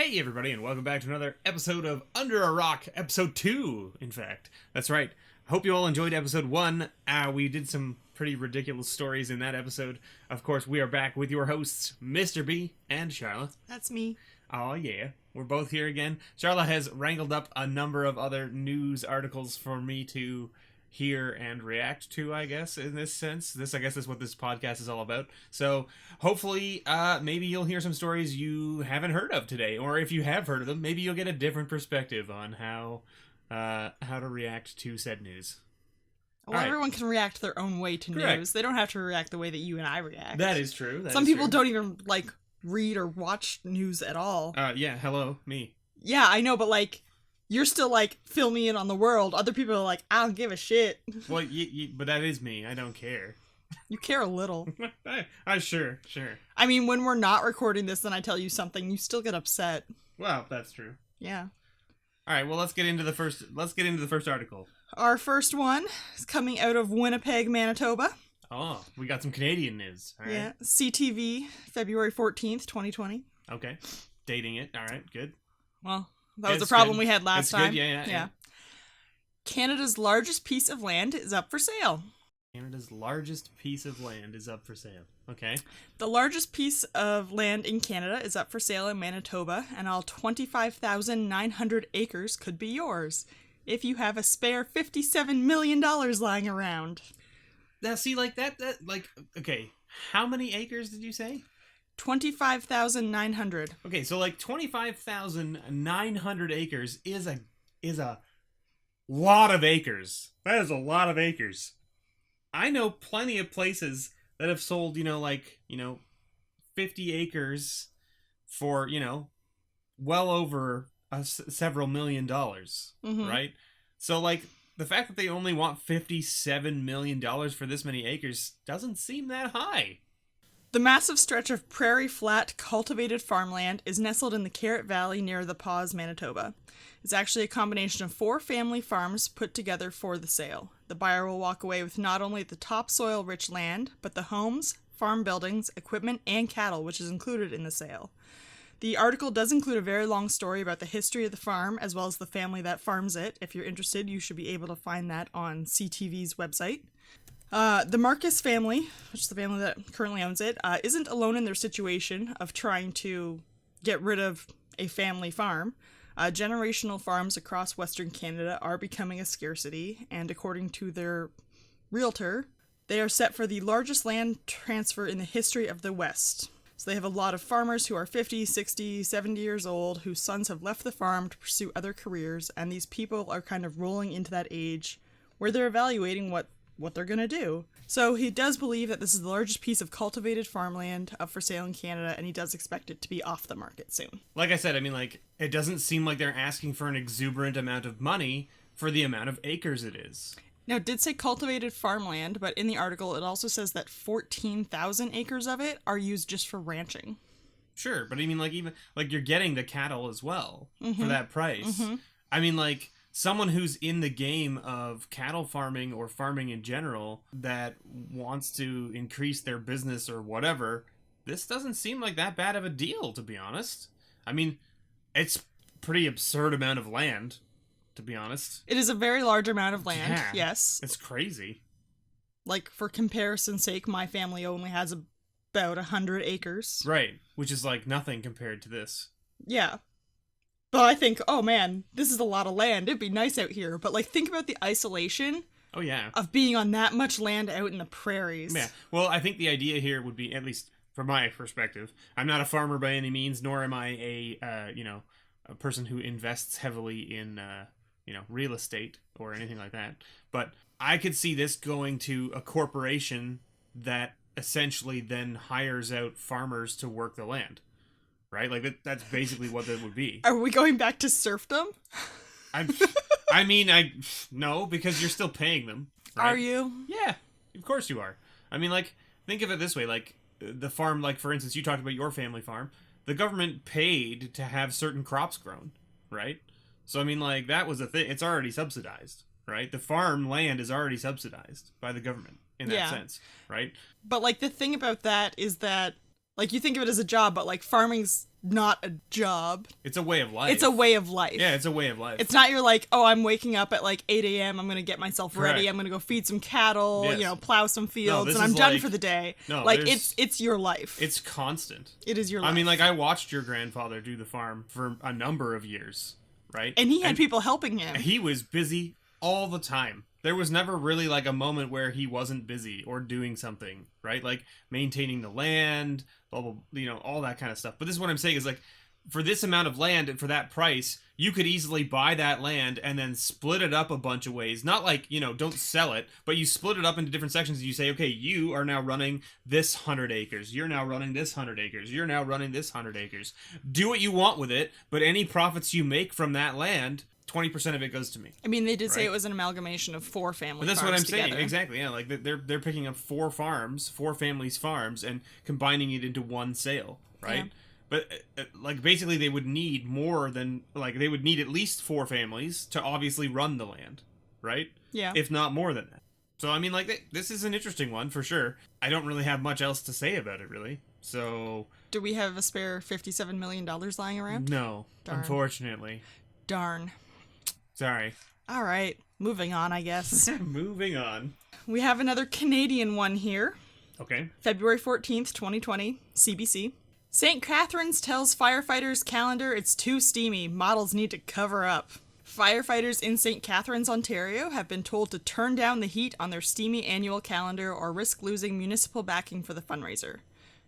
Hey everybody, and welcome back to another episode of Under a Rock, episode 2, in fact. That's right. Hope you all enjoyed episode 1. We did some pretty ridiculous stories in that episode. Of course, we are back with your hosts, Mr. B and Sharla. That's me. Oh yeah, we're both here again. Sharla has wrangled up a number of other news articles for me to hear and react to, I guess, in this sense. I guess is what this podcast is all about. So hopefully maybe you'll hear some stories you haven't heard of today, or if you have heard of them, maybe you'll get a different perspective on how to react to said news. Well, everyone can react their own way to Correct. news. They don't have to react the way that you and I react. That is true. Some people don't even read or watch news at all. Yeah, hello, me. Yeah, I know, but you're still fill me in on the world. Other people are like, I don't give a shit. Well, but that is me. I don't care. You care a little. Sure. I mean, when we're not recording this and I tell you something, you still get upset. Well, that's true. Yeah. All right, well, let's get into the first article. Our first one is coming out of Winnipeg, Manitoba. Oh, we got some Canadian news. All right. Yeah. CTV, February 14th, 2020. Okay. Dating it. All right, good. Well, that was the problem we had last time. Good. Yeah. Canada's largest piece of land is up for sale. Canada's largest piece of land is up for sale. Okay. The largest piece of land in Canada is up for sale in Manitoba, and all 25,900 acres could be yours if you have a spare $57 million lying around. Now, see, okay, how many acres did you say? 25,900. Okay, so 25,900 acres is a lot of acres. That is a lot of acres. I know plenty of places that have sold, 50 acres for, well over several $1 million, mm-hmm. right? So, the fact that they only want $57 million for this many acres doesn't seem that high. The massive stretch of prairie flat cultivated farmland is nestled in the Carrot Valley near the Paws, Manitoba. It's actually a combination of 4 family farms put together for the sale. The buyer will walk away with not only the topsoil-rich land, but the homes, farm buildings, equipment, and cattle, which is included in the sale. The article does include a very long story about the history of the farm, as well as the family that farms it. If you're interested, you should be able to find that on CTV's website. The Marcus family, which is the family that currently owns it, isn't alone in their situation of trying to get rid of a family farm. Generational farms across Western Canada are becoming a scarcity, and according to their realtor, they are set for the largest land transfer in the history of the West. So they have a lot of farmers who are 50, 60, 70 years old, whose sons have left the farm to pursue other careers, and these people are kind of rolling into that age where they're evaluating what they're going to do. So he does believe that this is the largest piece of cultivated farmland up for sale in Canada, and he does expect it to be off the market soon. Like I said, it doesn't seem like they're asking for an exuberant amount of money for the amount of acres it is. Now, it did say cultivated farmland, but in the article it also says that 14,000 acres of it are used just for ranching. Sure, but even you're getting the cattle as well for that price. Mm-hmm. Someone who's in the game of cattle farming or farming in general that wants to increase their business or whatever, this doesn't seem like that bad of a deal, to be honest. It's pretty absurd amount of land, to be honest. It is a very large amount of land, yes. It's crazy. For comparison's sake, my family only has about 100 acres. Right, which is nothing compared to this. Yeah. But I think, oh man, this is a lot of land. It'd be nice out here. But think about the isolation. Oh yeah. Of being on that much land out in the prairies. Yeah. Well, I think the idea here would be, at least from my perspective, I'm not a farmer by any means, nor am I a person who invests heavily in real estate or anything like that. But I could see this going to a corporation that essentially then hires out farmers to work the land. Right? That's basically what that would be. Are we going back to serfdom? No, because you're still paying them. Right? Are you? Yeah, of course you are. Think of it this way. The farm, for instance, you talked about your family farm. The government paid to have certain crops grown, right? So, that was a thing. It's already subsidized, right? The farm land is already subsidized by the government in that sense, right? But, the thing about that is that, you think of it as a job, but, farming's not a job. It's a way of life. It's a way of life. Yeah, it's a way of life. It's not you're like, oh, I'm waking up at like 8 a.m. I'm going to get myself Correct. ready. I'm going to go feed some cattle, Yes. Plow some fields, this and I'm is done like- for the day. No, like, there's- it's your life. It's constant. It is your life. I mean, like, I watched your grandfather do the farm for a number of years, right? And he had people helping him. He was busy all the time. There was never really like a moment where he wasn't busy or doing something, right? Like maintaining the land, blah, blah, all that kind of stuff. But this is what I'm saying is like, for this amount of land and for that price, you could easily buy that land and then split it up a bunch of ways. Not like, don't sell it, but you split it up into different sections and you say, okay, you are now running this 100 acres. You're now running this 100 acres. You're now running this 100 acres. Do what you want with it, but any profits you make from that land, 20% of it goes to me. I mean, they did say Right. it was an amalgamation of 4 family But that's farms what I'm together. saying. Exactly. Yeah, like they're picking up 4 farms, 4 families' farms, and combining it into one sale, right? Yeah. But like basically, they would need more than they would need at least 4 families to obviously run the land, right? Yeah. If not more than that. So I mean, like this is an interesting one for sure. I don't really have much else to say about it, really. So Do we have a spare $57 million lying around? no, Darn. unfortunately. Darn. Sorry. All right. Moving on, I guess. Moving on. We have another Canadian one here. Okay. February 14th, 2020, CBC. St. Catharines tells firefighters calendar it's too steamy. Models need to cover up. Firefighters in St. Catharines, Ontario have been told to turn down the heat on their steamy annual calendar or risk losing municipal backing for the fundraiser.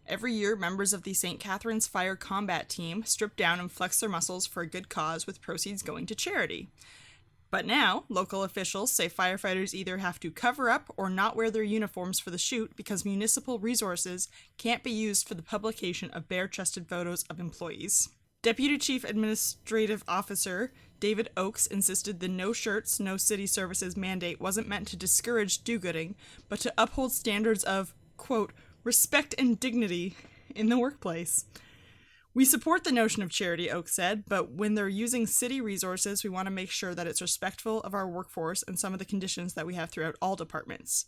Every year, members of the St. Catharines Fire Combat Team strip down and flex their muscles for a good cause with proceeds going to charity. But now, local officials say firefighters either have to cover up or not wear their uniforms for the shoot because municipal resources can't be used for the publication of bare-chested photos of employees. Deputy Chief Administrative Officer David Oakes insisted the no shirts, no city services mandate wasn't meant to discourage do-gooding, but to uphold standards of, quote, respect and dignity in the workplace. We support the notion of charity, Oakes said, but when they're using city resources, we want to make sure that it's respectful of our workforce and some of the conditions that we have throughout all departments.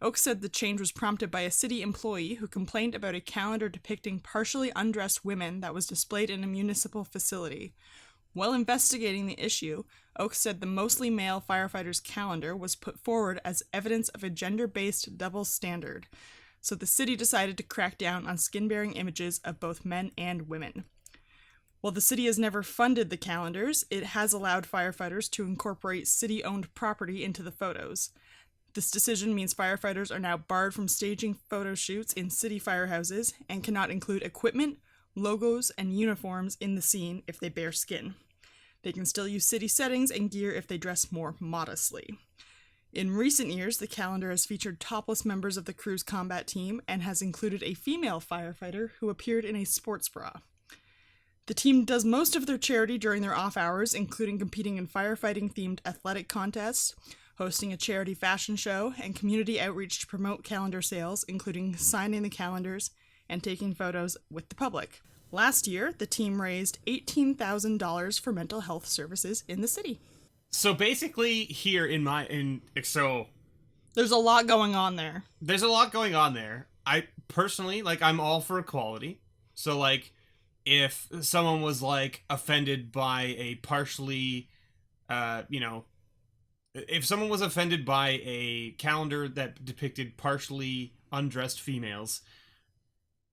Oakes said the change was prompted by a city employee who complained about a calendar depicting partially undressed women that was displayed in a municipal facility. While investigating the issue, Oakes said the mostly male firefighters' calendar was put forward as evidence of a gender-based double standard. So the city decided to crack down on skin-bearing images of both men and women. While the city has never funded the calendars, it has allowed firefighters to incorporate city-owned property into the photos. This decision means firefighters are now barred from staging photo shoots in city firehouses and cannot include equipment, logos, and uniforms in the scene if they bear skin. They can still use city settings and gear if they dress more modestly. In recent years, the calendar has featured topless members of the crew's combat team and has included a female firefighter who appeared in a sports bra. The team does most of their charity during their off hours, including competing in firefighting-themed athletic contests, hosting a charity fashion show, and community outreach to promote calendar sales, including signing the calendars and taking photos with the public. Last year, the team raised $18,000 for mental health services in the city. So basically here so There's a lot going on there. there's a lot going on there. I personally, I'm all for equality. So, if someone was, offended by a partially, if someone was offended by a calendar that depicted partially undressed females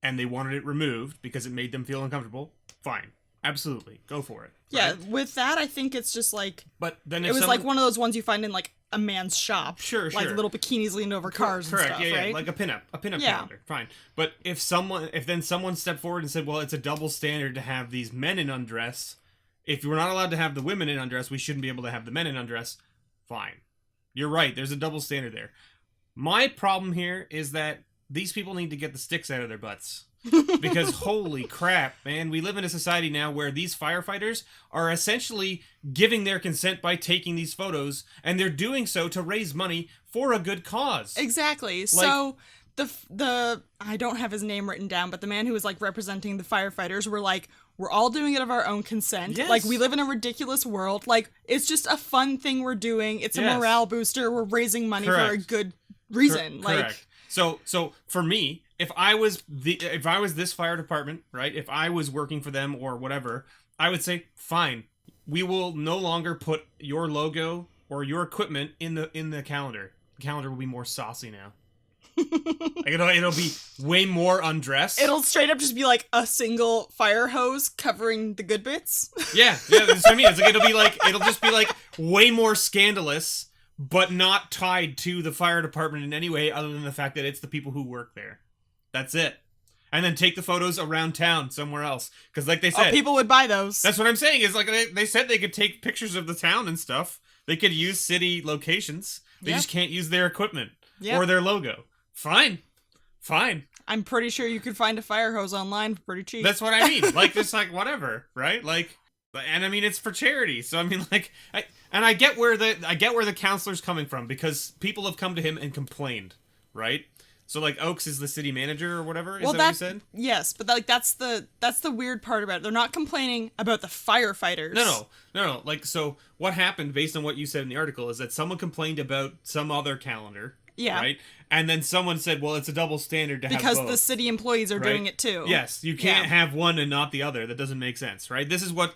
and they wanted it removed because it made them feel uncomfortable, fine. Absolutely. Go for it. Yeah, right? with that, I think it's just But then it if was someone, one of those ones you find in a man's shop. Sure, Like sure. little bikinis leaned over cars correct, and stuff, yeah, right? like a pinup Yeah. calendar, fine. But if then someone stepped forward and said, well, it's a double standard to have these men in undress. If we're not allowed to have the women in undress, we shouldn't be able to have the men in undress. Fine. You're right. There's a double standard there. My problem here is that these people need to get the sticks out of their butts. Because holy crap, man, we live in a society now where these firefighters are essentially giving their consent by taking these photos, and they're doing so to raise money for a good cause. Exactly. So the I don't have his name written down, but the man who was representing the firefighters were we're all doing it of our own consent. Yes. We live in a ridiculous world. It's just a fun thing we're doing. It's a morale booster. We're raising money for a Correct. good reason. Correct. So for me, if I was this fire department, right? If I was working for them or whatever, I would say, fine, we will no longer put your logo or your equipment in the calendar. The calendar will be more saucy now. Like it'll be way more undressed. It'll straight up just be like a single fire hose covering the good bits. Yeah, that's what I mean. It's like it'll just be like way more scandalous, but not tied to the fire department in any way other than the fact that it's the people who work there. That's it. And then take the photos around town somewhere else. Because like they said... people would buy those. That's what I'm saying. Is like they said they could take pictures of the town and stuff. They could use city locations. They just can't use their equipment or their logo. Fine. I'm pretty sure you could find a fire hose online for pretty cheap. That's what I mean. Like, just like, whatever, right? Like, and I mean, it's for charity. So, I mean, like, I get where the counselor's coming from, because people have come to him and complained, right? So, like, Oaks is the city manager or whatever, is that what you said? Yes, but that's the weird part about it. They're not complaining about the firefighters. No. Like, so what happened, based on what you said in the article, is that someone complained about some other calendar. Yeah. Right? And then someone said, well, it's a double standard to have both. Because the city employees are doing it too. Yes, you can't have one and not the other. That doesn't make sense, right? This is what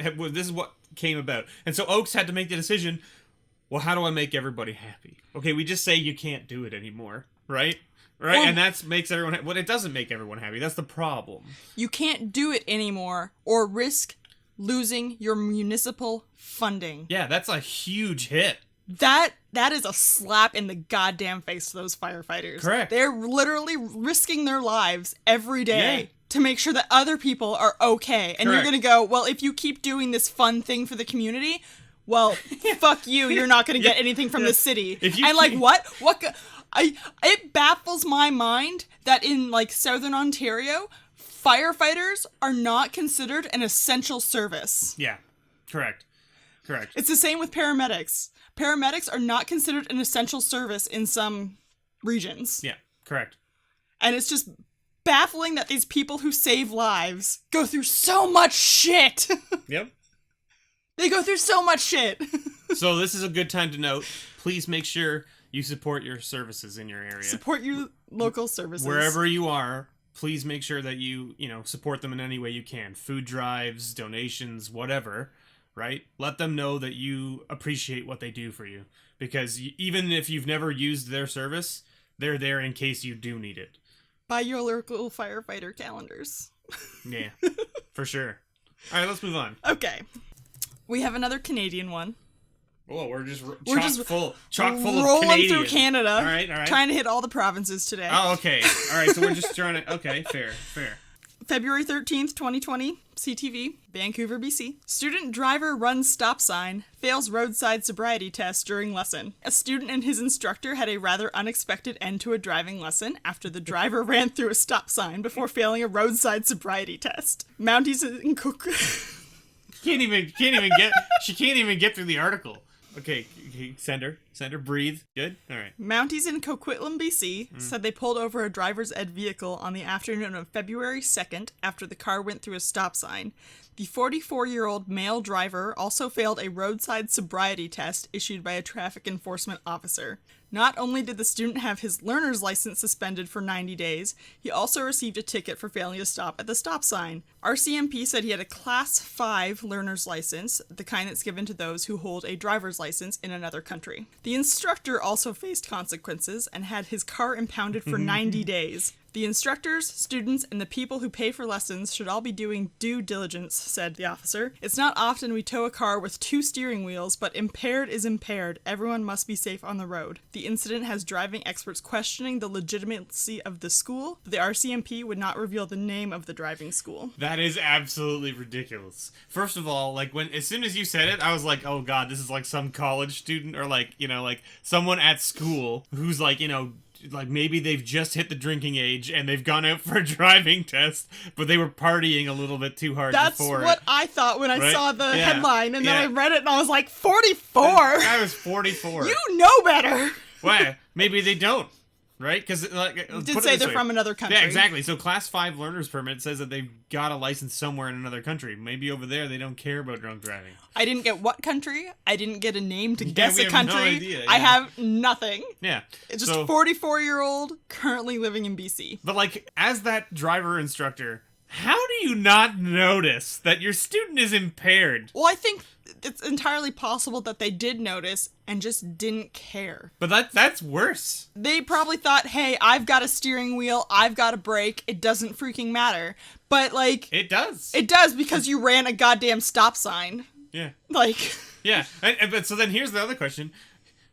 came about. And so Oaks had to make the decision, well, how do I make everybody happy? Okay, we just say you can't do it anymore, right? Right? And that makes everyone well, it doesn't make everyone happy. That's the problem. You can't do it anymore or risk losing your municipal funding. Yeah, that's a huge hit. That is a slap in the goddamn face to those firefighters. Correct. They're literally risking their lives every day to make sure that other people are okay. And you're going to go, well, if you keep doing this fun thing for the community, well, fuck you. You're not going to get anything from the city. And like, what? It baffles my mind that in like Southern Ontario, firefighters are not considered an essential service. Yeah. Correct. It's the same with paramedics. Paramedics are not considered an essential service in some regions. Yeah, correct. And it's just baffling that these people who save lives go through so much shit. Yep. They go through so much shit. So this is a good time to note, please make sure you support your services in your area. Support your local services. Wherever you are, please make sure that you support them in any way you can. Food drives, donations, whatever. Right? Let them know that you appreciate what they do for you. Because even if you've never used their service, they're there in case you do need it. Buy your local firefighter calendars. Yeah, for sure. All right, let's move on. Okay. We have another Canadian one. Oh, we're just chock full of Canadian. Rolling through Canada. All right. Trying to hit all the provinces today. Oh, okay. All right, so we're just trying to... Okay, fair. February 13th, 2020, CTV, Vancouver, BC. Student driver runs stop sign, fails roadside sobriety test during lesson. A student and his instructor had a rather unexpected end to a driving lesson after the driver ran through a stop sign before failing a roadside sobriety test. Mounties in can't even get. She can't even get through the article. Okay, send her, breathe. Good? All right. Mounties in Coquitlam, BC said they pulled over a driver's ed vehicle on the afternoon of February 2nd after the car went through a stop sign. The 44-year-old male driver also failed a roadside sobriety test issued by a traffic enforcement officer. Not only did the student have his learner's license suspended for 90 days, he also received a ticket for failing to stop at the stop sign. RCMP said he had a Class 5 learner's license, the kind that's given to those who hold a driver's license in another country. The instructor also faced consequences and had his car impounded for 90 days. The instructors, students, and the people who pay for lessons should all be doing due diligence, said the officer. It's not often we tow a car with 2 steering wheels, but impaired is impaired. Everyone must be safe on the road. The incident has driving experts questioning the legitimacy of the school, but the RCMP would not reveal the name of the driving school. That is absolutely ridiculous. First of all, like as soon as you said it, I was like, oh god, this is like some college student or like someone at school who's like maybe they've just hit the drinking age and they've gone out for a driving test, but they were partying a little bit too hard before. That's what I thought when I saw the headline, and then I read it and I was like, 44? I was 44. You know better. Why? Maybe they don't. right? Because like, You did say they're from another country. Yeah, exactly. So Class 5 learner's permit says that they've got a license somewhere in another country. Maybe over there they don't care about drunk driving. I didn't get what country. I didn't get a name to guess we a have country. no idea, I yeah. have nothing. Yeah. It's just 44-year-old currently living in BC. But like, as that driver instructor, how do you not notice that your student is impaired? Well, I think it's entirely possible that they did notice and just didn't care. But that's worse. They probably thought, hey, I've got a steering wheel, I've got a brake, it doesn't freaking matter. But, like... It does. It does, because you ran a goddamn stop sign. Yeah. Like... Yeah, but so then here's the other question.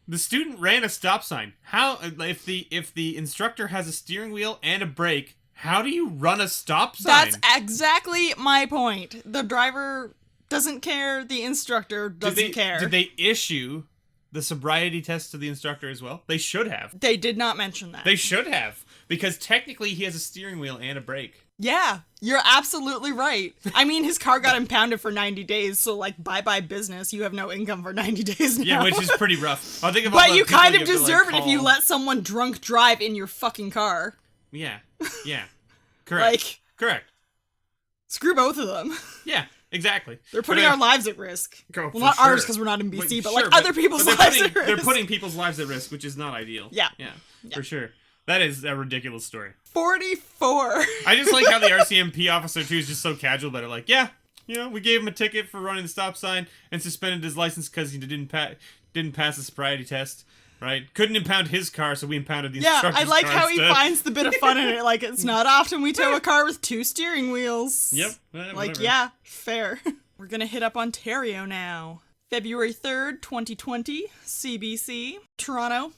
The student ran a stop sign. How, if the instructor has a steering wheel and a brake, how do you run a stop sign? That's exactly my point. The driver doesn't care, the instructor doesn't care. Did they issue the sobriety test to the instructor as well? They should have. They did not mention that. They should have. Because technically he has a steering wheel and a brake. Yeah, you're absolutely right. I mean, his car got impounded for 90 days, so, like, bye-bye business. You have no income for 90 days now. Yeah, which is pretty rough. I'll think of but you kind of deserve it if you let someone drunk drive in your fucking car. Yeah, correct. Like, correct. Screw both of them. Yeah, exactly. They're putting our lives at risk. Well, not ours because we're not in BC, but like other people's lives at risk. They're putting people's lives at risk, which is not ideal. Yeah, for sure. That is a ridiculous story. 44. I just like how the RCMP officer too is just so casual about it. Like, yeah, we gave him a ticket for running the stop sign and suspended his license because he didn't pass the sobriety test. Right? Couldn't impound his car, so we impounded the instructor's car. Yeah, I like how instead. he finds the bit of fun in it. Like, it's not often we tow a car with 2 steering wheels. Yep. Like, whatever. yeah, fair. We're gonna hit up Ontario now. February 3rd, 2020, CBC, Toronto,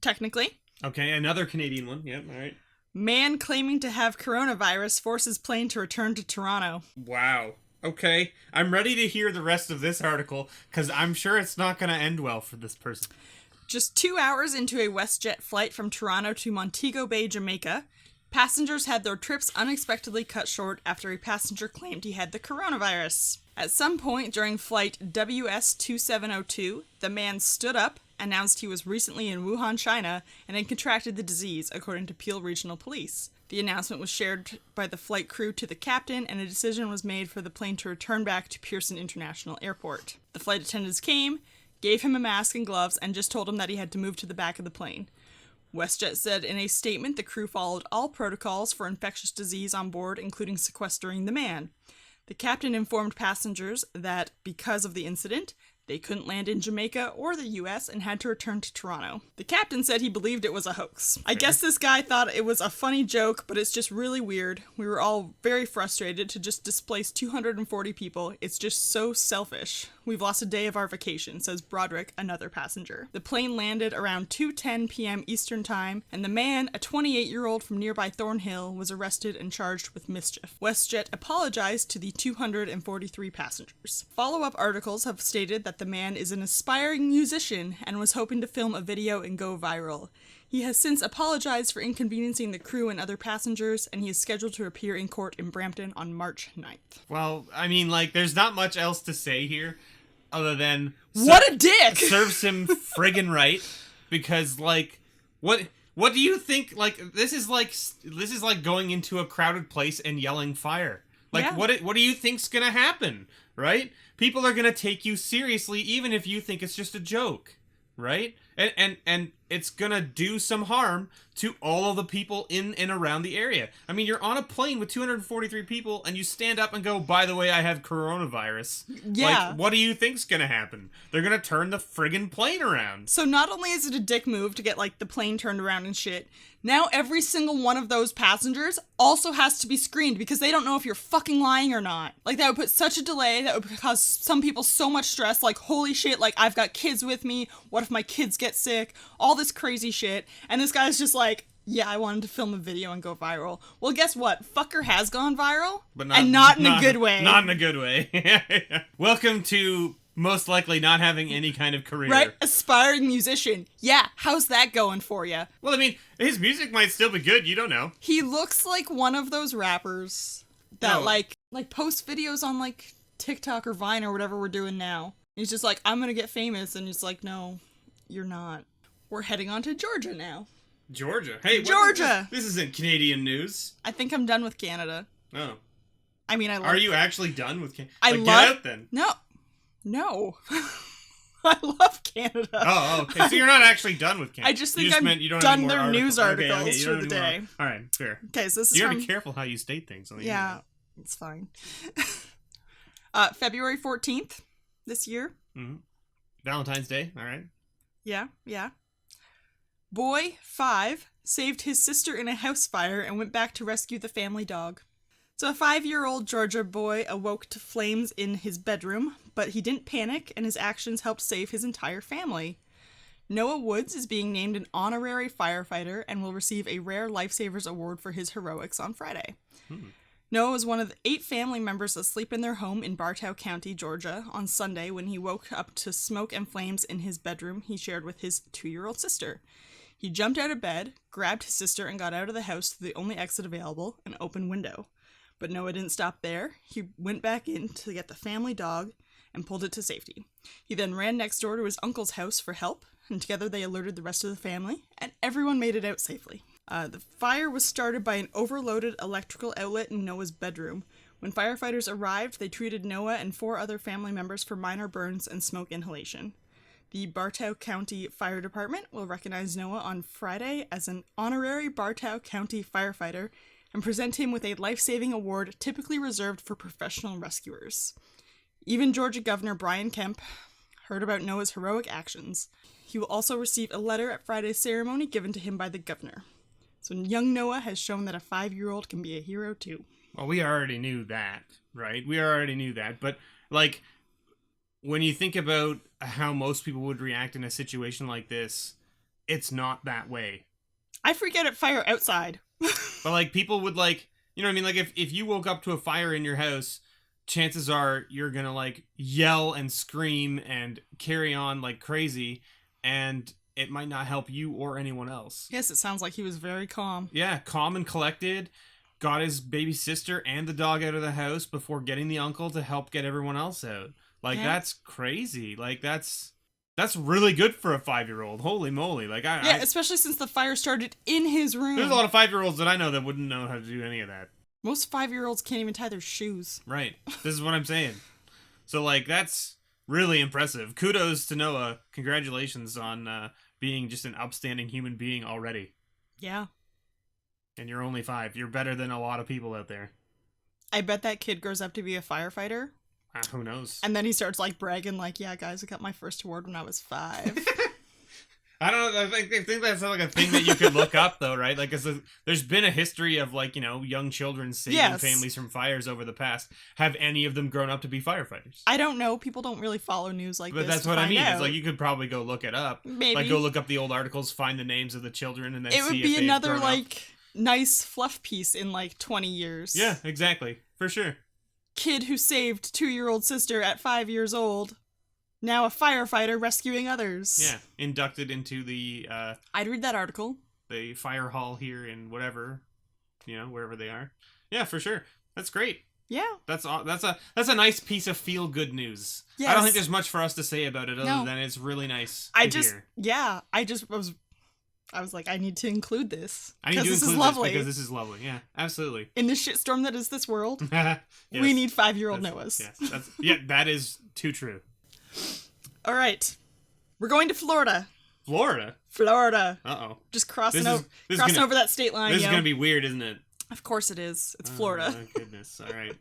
technically. Okay, another Canadian one. Yep, all right. Man claiming to have coronavirus forces plane to return to Toronto. Wow. Okay, I'm ready to hear the rest of this article, because I'm sure it's not going to end well for this person. Just 2 hours into a WestJet flight from Toronto to Montego Bay, Jamaica, passengers had their trips unexpectedly cut short after a passenger claimed he had the coronavirus. At some point during flight WS2702, the man stood up, announced he was recently in Wuhan, China, and had contracted the disease, according to Peel Regional Police. The announcement was shared by the flight crew to the captain, and a decision was made for the plane to return back to Pearson International Airport. The flight attendants came, gave him a mask and gloves, and just told him that he had to move to the back of the plane. WestJet said in a statement the crew followed all protocols for infectious disease on board, including sequestering the man. The captain informed passengers that because of the incident, they couldn't land in Jamaica or the US and had to return to Toronto. The captain said he believed it was a hoax. I guess this guy thought it was a funny joke, but it's just really weird. We were all very frustrated to just displace 240 people. It's just so selfish. We've lost a day of our vacation, says Broderick, another passenger. The plane landed around 2:10 p.m. Eastern Time, and the man, a 28-year-old from nearby Thornhill, was arrested and charged with mischief. WestJet apologized to the 243 passengers. Follow-up articles have stated that the man is an aspiring musician and was hoping to film a video and go viral. He has since apologized for inconveniencing the crew and other passengers, and he is scheduled to appear in court in Brampton on March 9th. Well, I mean, like, there's not much else to say here other than... What a dick! Serves him friggin' right, because, like, what do you think, like, this is like going into a crowded place and yelling fire. Like, yeah. What do you think's gonna happen, right? People are gonna take you seriously even if you think it's just a joke, right? And it's gonna do some harm to all of the people in and around the area. I mean, you're on a plane with 243 people and you stand up and go, by the way, I have coronavirus. Yeah. Like, what do you think's gonna happen? They're gonna turn the friggin' plane around. So not only is it a dick move to get, like, the plane turned around and shit, now every single one of those passengers also has to be screened because they don't know if you're fucking lying or not. Like, that would put such a delay, that would cause some people so much stress, like, holy shit, like, I've got kids with me, what if my kids get sick, all this crazy shit, and this guy's just like, yeah, I wanted to film a video and go viral. Well, guess what? Fucker has gone viral, but not in a good way. Not in a good way. Welcome to most likely not having any kind of career. Right? Aspiring musician. Yeah, how's that going for you? Well, I mean, his music might still be good, you don't know. He looks like one of those rappers that, like post videos on, like, TikTok or Vine or whatever we're doing now. He's just like, I'm gonna get famous, and it's like, no, you're not. We're heading on to Georgia now. Georgia. Hey, Georgia! This isn't Canadian news. I think I'm done with Canada. Oh. I mean, I love... Are you actually done with Canada? Get out then. No. I love Canada. Oh, okay. So you're not actually done with Canada. I just think I'm done their news articles for the day. All right, fair. Okay, so this is You gotta be careful how you state things on the internet. Yeah, it's fine. February 14th this year. Mm-hmm. Valentine's Day, all right. Yeah. Boy, 5, saved his sister in a house fire and went back to rescue the family dog. So a 5-year-old Georgia boy awoke to flames in his bedroom, but he didn't panic, and his actions helped save his entire family. Noah Woods is being named an honorary firefighter and will receive a Rare Lifesavers Award for his heroics on Friday. Noah was one of the 8 family members asleep in their home in Bartow County, Georgia, on Sunday when he woke up to smoke and flames in his bedroom he shared with his 2-year-old sister. He jumped out of bed, grabbed his sister, and got out of the house through the only exit available, an open window. But Noah didn't stop there. He went back in to get the family dog and pulled it to safety. He then ran next door to his uncle's house for help, and together they alerted the rest of the family, and everyone made it out safely. The fire was started by an overloaded electrical outlet in Noah's bedroom. When firefighters arrived, they treated Noah and 4 other family members for minor burns and smoke inhalation. The Bartow County Fire Department will recognize Noah on Friday as an honorary Bartow County firefighter and present him with a life-saving award typically reserved for professional rescuers. Even Georgia Governor Brian Kemp heard about Noah's heroic actions. He will also receive a letter at Friday's ceremony given to him by the governor. So young Noah has shown that a 5-year-old can be a hero too. Well, we already knew that, right? We already knew that. But, like, when you think about how most people would react in a situation like this, it's not that way. I freak out at fire outside. But, like, people would, like, you know what I mean? Like, if you woke up to a fire in your house, chances are you're gonna, like, yell and scream and carry on like crazy, and it might not help you or anyone else. Yes, it sounds like he was very calm. Yeah, calm and collected. Got his baby sister and the dog out of the house before getting the uncle to help get everyone else out. Like, that's crazy. Like, that's really good for a 5-year-old. Holy moly. Like, especially since the fire started in his room. There's a lot of 5-year-olds that I know that wouldn't know how to do any of that. Most 5-year-olds can't even tie their shoes. Right. This is what I'm saying. So, like, that's really impressive. Kudos to Noah. Congratulations on being just an upstanding human being already. Yeah. And you're only 5. You're better than a lot of people out there. I bet that kid grows up to be a firefighter. Who knows? And then he starts, like, bragging, like, yeah, guys, I got my first award when I was 5. I don't know. I think that's like a thing that you could look up, though, right? Like, there's been a history of, like, you know, young children saving families from fires over the past. Have any of them grown up to be firefighters? I don't know. People don't really follow news like this. But that's what I mean. It's like, you could probably go look it up. Maybe. Like, go look up the old articles, find the names of the children, and then see if they've It would be another, grown like, up. nice fluff piece in, like, 20 years. Yeah, exactly. For sure. Kid who saved 2-year-old sister at 5 years old, now a firefighter rescuing others. Yeah, inducted into the I'd read that article. The fire hall here in whatever, you know, wherever they are. Yeah, for sure. That's great. Yeah. That's a nice piece of feel good news. Yes. I don't think there's much for us to say about it other than it's really nice. I was like, I need to include this. I need to include this lovely. because this is lovely. Yeah, absolutely. In the shitstorm that is this world, yes. we need 5-year-old Noahs. Yes, that is too true. All right. We're going to Florida. Florida? Uh-oh. Just crossing over that state line, This is going to be weird, isn't it? Of course it is. It's Florida. Oh, my goodness. All right.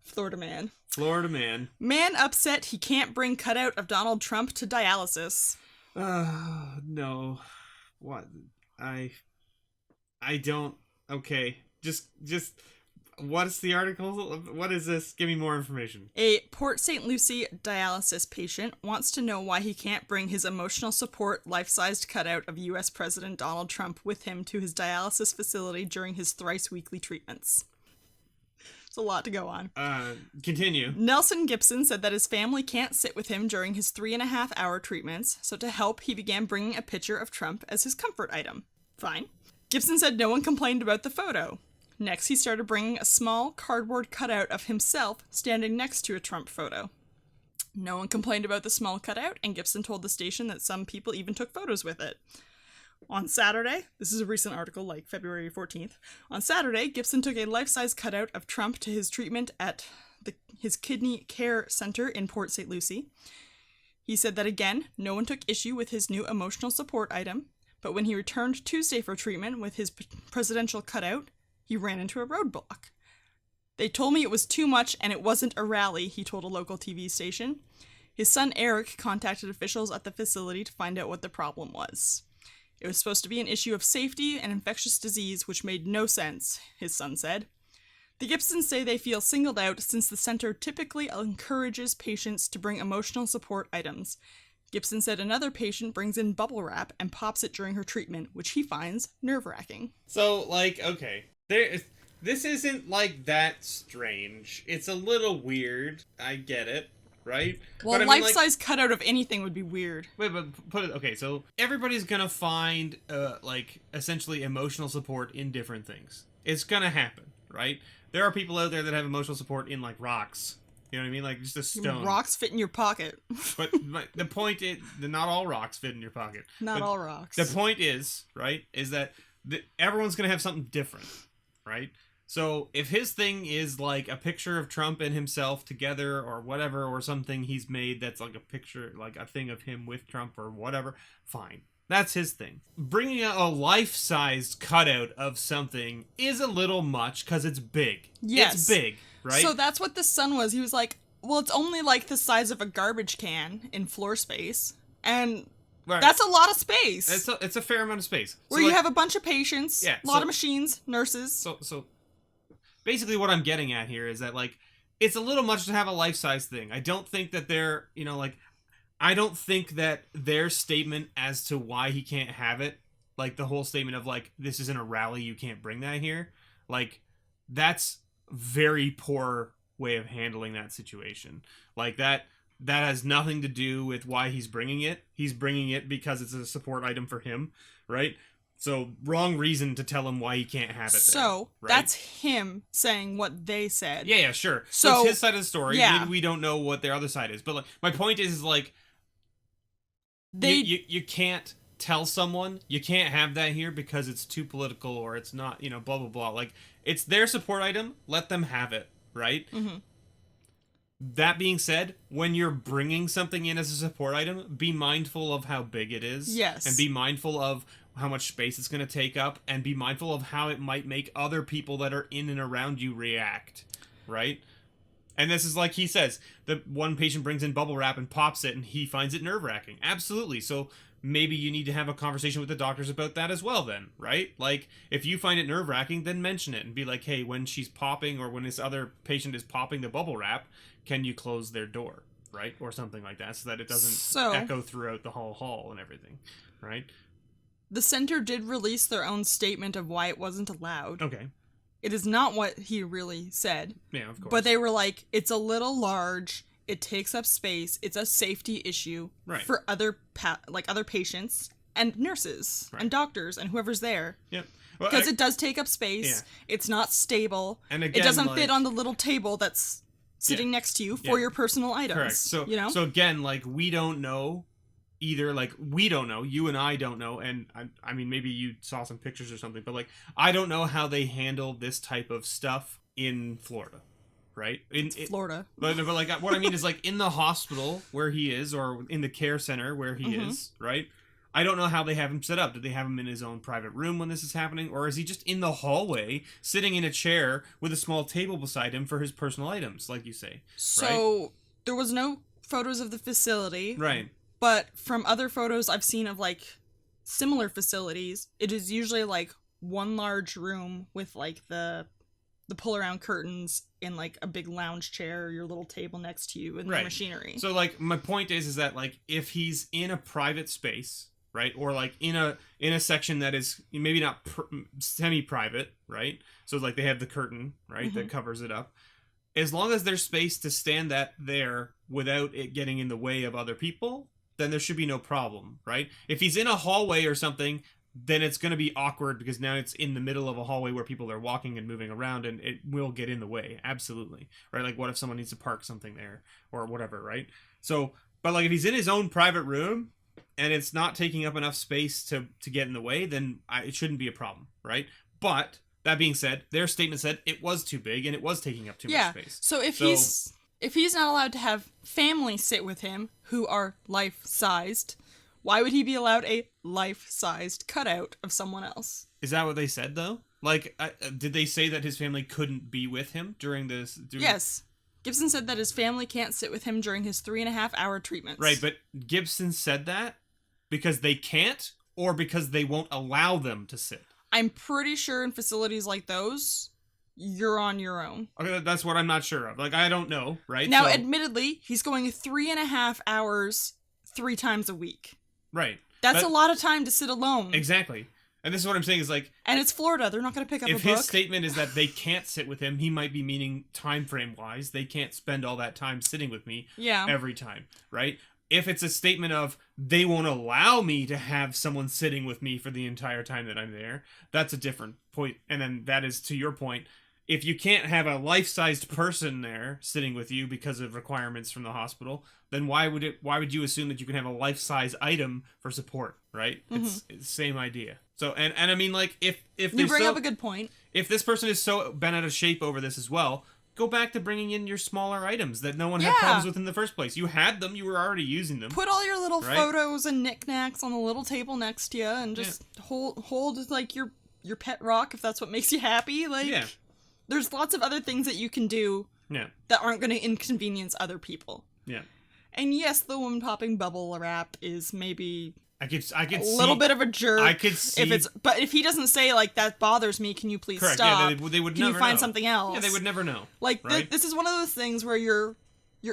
Florida man. Man upset he can't bring cutout of Donald Trump to dialysis. No. What? I don't. Okay. Just what's the article? What is this? Give me more information. A Port St. Lucie dialysis patient wants to know why he can't bring his emotional support life-sized cutout of U.S. President Donald Trump with him to his dialysis facility during his thrice weekly treatments. It's a lot to go on. Continue. Nelson Gibson said that his family can't sit with him during his 3.5-hour treatments, so to help, he began bringing a picture of Trump as his comfort item. Fine. Gibson said no one complained about the photo. Next, he started bringing a small cardboard cutout of himself standing next to a Trump photo. No one complained about the small cutout, and Gibson told the station that some people even took photos with it. On Saturday, this is a recent article, like February 14th. On Saturday, Gibson took a life-size cutout of Trump to his treatment at his kidney care center in Port St. Lucie. He said that again, no one took issue with his new emotional support item, but when he returned Tuesday for treatment with his presidential cutout, he ran into a roadblock. They told me it was too much and it wasn't a rally, he told a local TV station. His son Eric contacted officials at the facility to find out what the problem was. It was supposed to be an issue of safety and infectious disease, which made no sense, his son said. The Gibsons say they feel singled out since the center typically encourages patients to bring emotional support items. Gibson said another patient brings in bubble wrap and pops it during her treatment, which he finds nerve-wracking. So, okay, this isn't, that strange. It's a little weird. I get it. Right? Well, life-size cutout of anything would be weird. Wait, but okay, so everybody's gonna find, essentially emotional support in different things. It's gonna happen, right? There are people out there that have emotional support in, rocks. You know what I mean? Like, just a stone. Rocks fit in your pocket. But the point is, not all rocks fit in your pocket. Not all rocks. The point is, right, is that everyone's gonna have something different, right? So if his thing is a picture of Trump and himself together or whatever, or something he's made that's a picture, a thing of him with Trump or whatever, fine. That's his thing. Bringing a life-sized cutout of something is a little much because it's big. Yes. It's big, right? So that's what the son was. He was like, well, it's only the size of a garbage can in floor space. And right. That's a lot of space. It's a fair amount of space. Where you have a bunch of patients, a lot of machines, nurses. So basically what I'm getting at here is that, it's a little much to have a life-size thing. I don't think that they're, I don't think that their statement as to why he can't have it, the whole statement of, this isn't a rally, you can't bring that here, that's very poor way of handling that situation. That has nothing to do with why he's bringing it. He's bringing it because it's a support item for him, right? So, wrong reason to tell him why he can't have it there. So, right? That's him saying what they said. Yeah, sure. So it's his side of the story. Yeah. Maybe we don't know what their other side is. But, my point is, you can't tell someone, you can't have that here because it's too political or it's not, blah, blah, blah. It's their support item. Let them have it, right? Mm-hmm. That being said, when you're bringing something in as a support item, be mindful of how big it is. Yes. And be mindful of how much space it's going to take up, and be mindful of how it might make other people that are in and around you react, right? And this is like he says, the one patient brings in bubble wrap and pops it, and he finds it nerve-wracking. Absolutely. So maybe you need to have a conversation with the doctors about that as well then, right? If you find it nerve-wracking, then mention it and be like, hey, when she's popping or when this other patient is popping the bubble wrap, can you close their door, right? Or something like that so that it doesn't echo throughout the whole hall and everything, right? The center did release their own statement of why it wasn't allowed. Okay. It is not what he really said. Yeah, of course. But they were like, it's a little large, it takes up space, it's a safety issue for other other patients and nurses and doctors and whoever's there. Yep. Because it does take up space, it's not stable, and again, it doesn't fit on the little table that's sitting next to you for your personal items. Correct. So, so again, we don't know either, we don't know, you and I don't know, and I mean, maybe you saw some pictures or something, but I don't know how they handle this type of stuff in Florida, right? In Florida. But what I mean is in the hospital where he is, or in the care center where he is, right? I don't know how they have him set up. Do they have him in his own private room when this is happening? Or is he just in the hallway, sitting in a chair with a small table beside him for his personal items, like you say? So, there was no photos of the facility. Right. But from other photos I've seen of similar facilities, it is usually one large room with the pull around curtains in a big lounge chair, your little table next to you, and the machinery. So my point is that if he's in a private space, right, or in a section that is maybe not semi-private, right, so they have the curtain, right, that covers it up. As long as there's space to stand there without it getting in the way of other people, then there should be no problem, right? If he's in a hallway or something, then it's going to be awkward because now it's in the middle of a hallway where people are walking and moving around, and it will get in the way. Absolutely. Right? What if someone needs to park something there or whatever, right? So, but if he's in his own private room, and it's not taking up enough space to get in the way, then it shouldn't be a problem, right? But that being said, their statement said it was too big and it was taking up too much space. So if he's not allowed to have family sit with him who are life-sized, why would he be allowed a life-sized cutout of someone else? Is that what they said, though? Like, did they say that his family couldn't be with him during this? Yes. Gibson said that his family can't sit with him during his 3.5-hour treatments. Right, but Gibson said that because they can't or because they won't allow them to sit? I'm pretty sure in facilities like those, you're on your own. Okay, that's what I'm not sure of. Like, I don't know, right? Now, admittedly, he's going 3.5 hours 3 times a week. Right. That's a lot of time to sit alone. Exactly. And this is what I'm saying is like... And it's Florida. They're not going to pick up a book. If his statement is that they can't sit with him, he might be meaning time frame wise. They can't spend all that time sitting with me every time, right? If it's a statement of they won't allow me to have someone sitting with me for the entire time that I'm there, that's a different point. And then that is, to your point, if you can't have a life-sized person there sitting with you because of requirements from the hospital, then why would you assume that you can have a life-size item for support, right? Mm-hmm. It's the same idea. So and I mean, like, if you bring up a good point. If this person is so bent out of shape over this as well, go back to bringing in your smaller items that no one had problems with in the first place. You had them. You were already using them. Put all your little photos and knickknacks on the little table next to you and just hold like your pet rock if that's what makes you happy. Like, there's lots of other things that you can do that aren't going to inconvenience other people. Yeah. And yes, the woman popping bubble wrap is maybe... I could a little bit of a jerk. I could see. But if he doesn't say, like, that bothers me, can you please stop? Yeah, they would can never you find know. something else? Yeah, they would never know. Like, this is one of those things where you're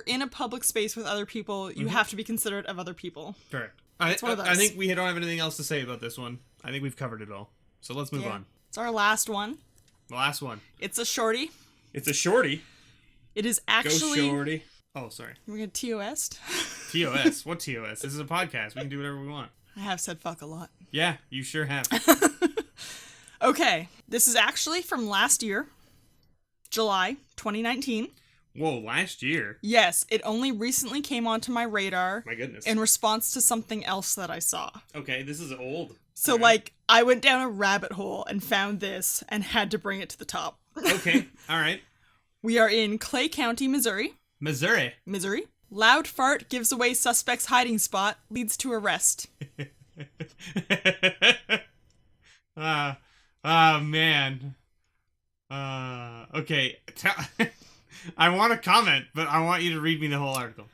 in a public space with other people. You have to be considerate of other people. Correct. I think we don't have anything else to say about this one. I think we've covered it all. So let's move on. It's our last one. The last one. It's a shorty. It's a shorty? It is actually... Go shorty. Oh, sorry. We're going to TOS? TOS? What TOS? This is a podcast. We can do whatever we want. I have said fuck a lot. Yeah, you sure have. Okay. This is actually from last year. July 2019. Whoa, last year? Yes, it only recently came onto my radar. My goodness. In response to something else that I saw. Okay, this is old. So, like, I went down a rabbit hole and found this and had to bring it to the top. Okay, all right. We are in Clay County, Missouri. Missouri. Loud fart gives away suspect's hiding spot, leads to arrest. Man. Okay. I want to comment, but I want you to read me the whole article.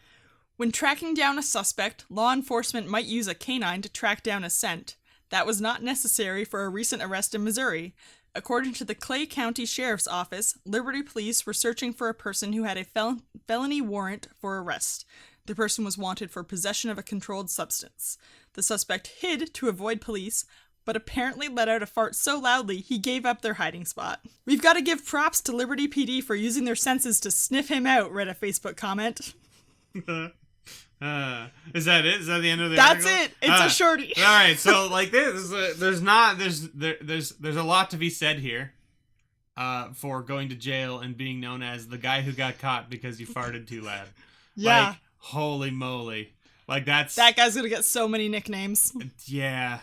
When tracking down a suspect, law enforcement might use a canine to track down a scent. That was not necessary for a recent arrest in Missouri. According to the Clay County Sheriff's Office, Liberty Police were searching for a person who had a felony warrant for arrest. The person was wanted for possession of a controlled substance. The suspect hid to avoid police, but apparently let out a fart so loudly he gave up their hiding spot. We've got to give props to Liberty PD for using their senses to sniff him out, read a Facebook comment. Is that it? Is that the end of the That's article? it. It's a shorty. All right. So like there's a lot to be said here, for going to jail and being known as the guy who got caught because you farted too loud. Yeah. Like, holy moly. Like that guy's gonna get so many nicknames. Yeah.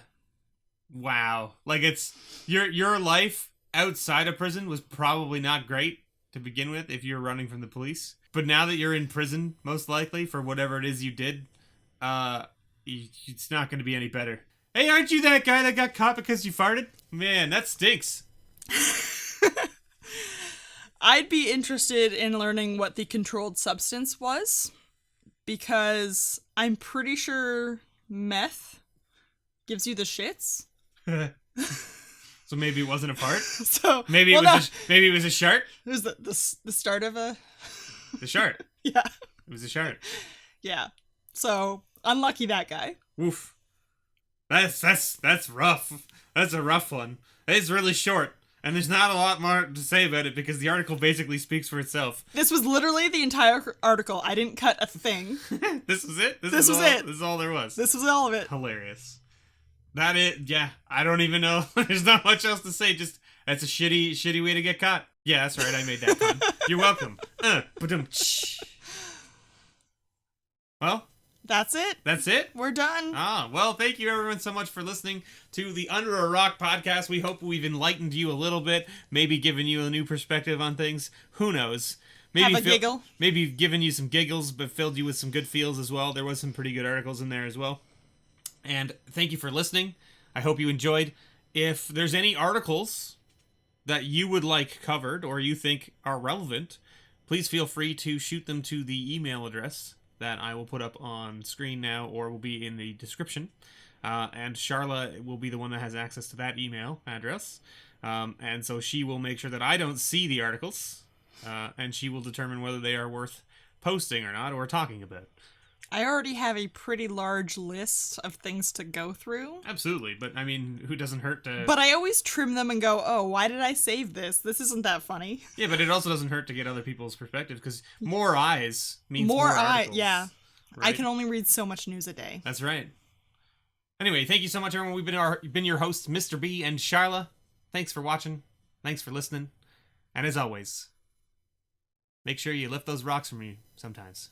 Wow. Like it's your life outside of prison was probably not great to begin with if you're running from the police. But now that you're in prison, most likely, for whatever it is you did, it's not going to be any better. Hey, aren't you that guy that got caught because you farted? Man, that stinks. I'd be interested in learning what the controlled substance was, because I'm pretty sure meth gives you the shits. So maybe it wasn't a fart? So maybe it was a shart? It was the start of a... The shart. Yeah. It was a shart. Yeah. So, unlucky that guy. Oof. That's rough. That's a rough one. It's really short. And there's not a lot more to say about it because the article basically speaks for itself. This was literally the entire article. I didn't cut a thing. This was it? This was it. This is all there was. This was all of it. Hilarious. I don't even know. There's not much else to say. Just, that's a shitty way to get caught. Yeah, that's right. I made that pun. You're welcome. Well, That's it. That's it? We're done. Well, thank you everyone so much for listening to the Under a Rock podcast. We hope we've enlightened you a little bit, maybe given you a new perspective on things. Who knows? Maybe Have a giggle. Maybe given you some giggles, but filled you with some good feels as well. There was some pretty good articles in there as well. And thank you for listening. I hope you enjoyed. If there's any articles that you would like covered or you think are relevant, please feel free to shoot them to the email address that I will put up on screen now or will be in the description. And Sharla will be the one that has access to that email address. And so she will make sure that I don't see the articles. And she will determine whether they are worth posting or not or talking about. I already have a pretty large list of things to go through. Absolutely, but I mean, who doesn't hurt to... But I always trim them and go, oh, why did I save this? This isn't that funny. Yeah, but it also doesn't hurt to get other people's perspective, because more eyes means more articles. Yeah. Right? I can only read so much news a day. That's right. Anyway, thank you so much, everyone. We've been your hosts, Mr. B and Sharla. Thanks for watching. Thanks for listening. And as always, make sure you lift those rocks from you sometimes.